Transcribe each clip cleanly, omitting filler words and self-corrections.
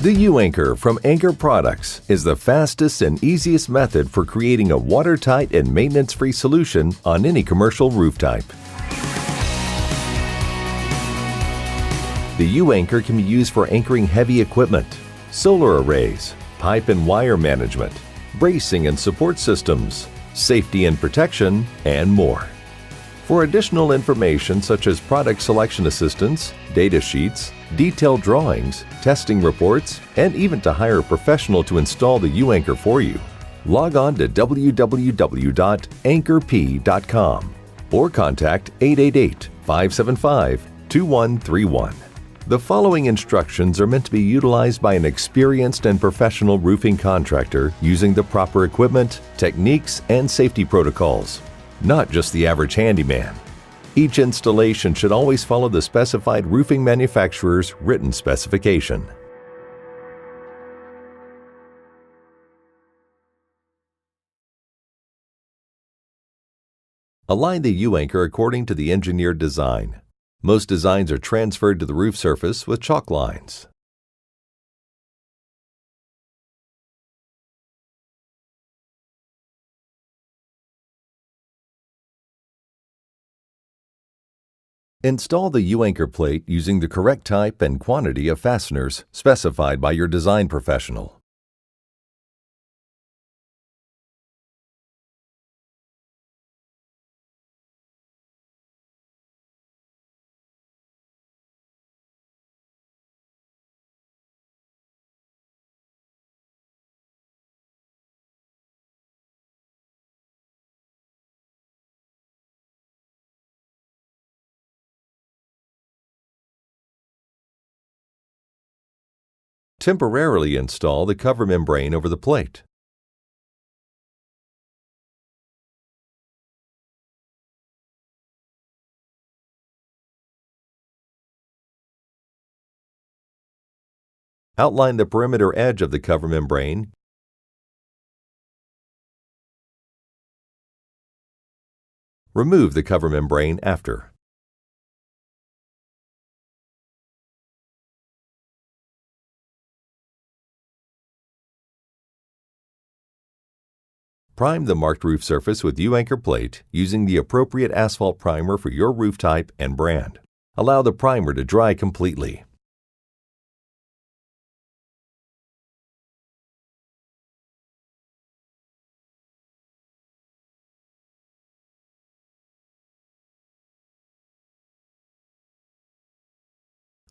The U-Anchor from Anchor Products is the fastest and easiest method for creating a watertight and maintenance-free solution on any commercial roof type. The U-Anchor can be used for anchoring heavy equipment, solar arrays, pipe and wire management, bracing and support systems, safety and protection, and more. For additional information such as product selection assistance, data sheets, detailed drawings, testing reports, and even to hire a professional to install the U-Anchor for you, log on to www.anchorp.com or contact 888-575-2131. The following instructions are meant to be utilized by an experienced and professional roofing contractor using the proper equipment, techniques, and safety protocols, not just the average handyman. Each installation should always follow the specified roofing manufacturer's written specification. Align the U-Anchor according to the engineered design. Most designs are transferred to the roof surface with chalk lines. Install the U-Anchor plate using the correct type and quantity of fasteners specified by your design professional. Temporarily install the cover membrane over the plate. Outline the perimeter edge of the cover membrane. Remove the cover membrane after. Prime the marked roof surface with U-Anchor plate using the appropriate asphalt primer for your roof type and brand. Allow the primer to dry completely.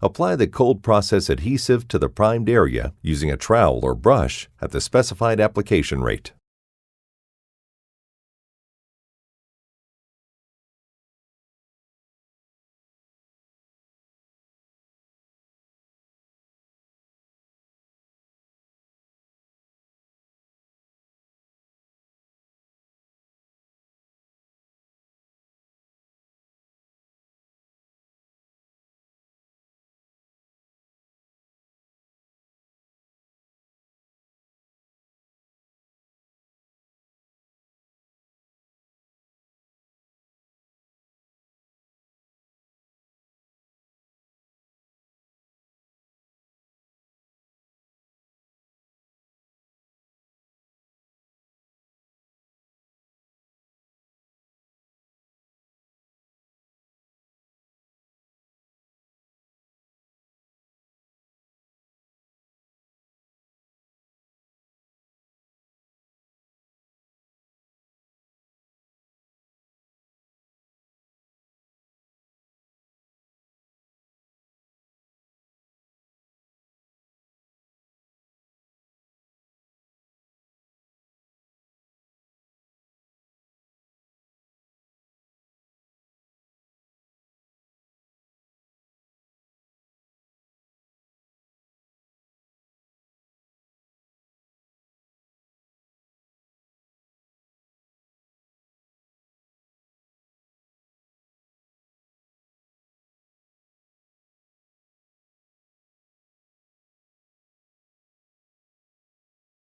Apply the cold process adhesive to the primed area using a trowel or brush at the specified application rate.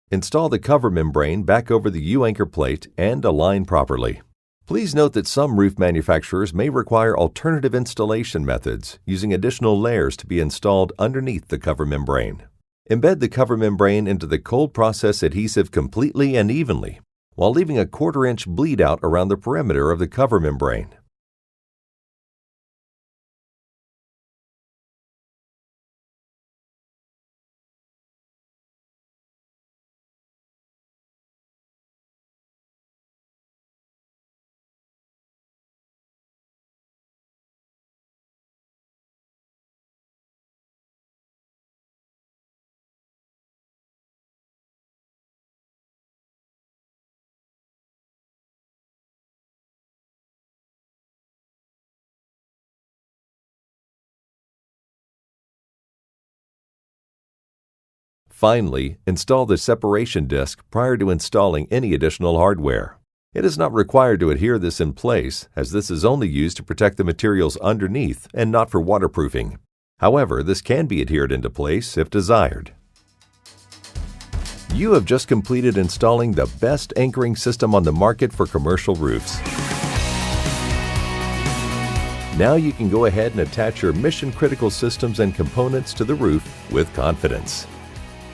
Install the cover membrane back over the U-Anchor plate and align properly. Please note that some roof manufacturers may require alternative installation methods using additional layers to be installed underneath the cover membrane. Embed the cover membrane into the cold process adhesive completely and evenly, while leaving a 1/4 inch bleed out around the perimeter of the cover membrane. Finally, install the separation disc prior to installing any additional hardware. It is not required to adhere this in place, as this is only used to protect the materials underneath and not for waterproofing. However, this can be adhered into place if desired. You have just completed installing the best anchoring system on the market for commercial roofs. Now you can go ahead and attach your mission-critical systems and components to the roof with confidence.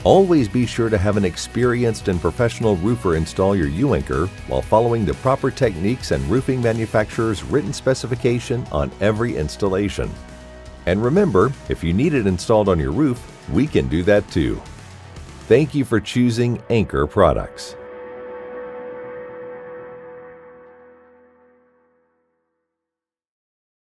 Always be sure to have an experienced and professional roofer install your U-anchor while following the proper techniques and roofing manufacturer's written specification on every installation. And remember, if you need it installed on your roof, we can do that too. Thank you for choosing Anchor Products.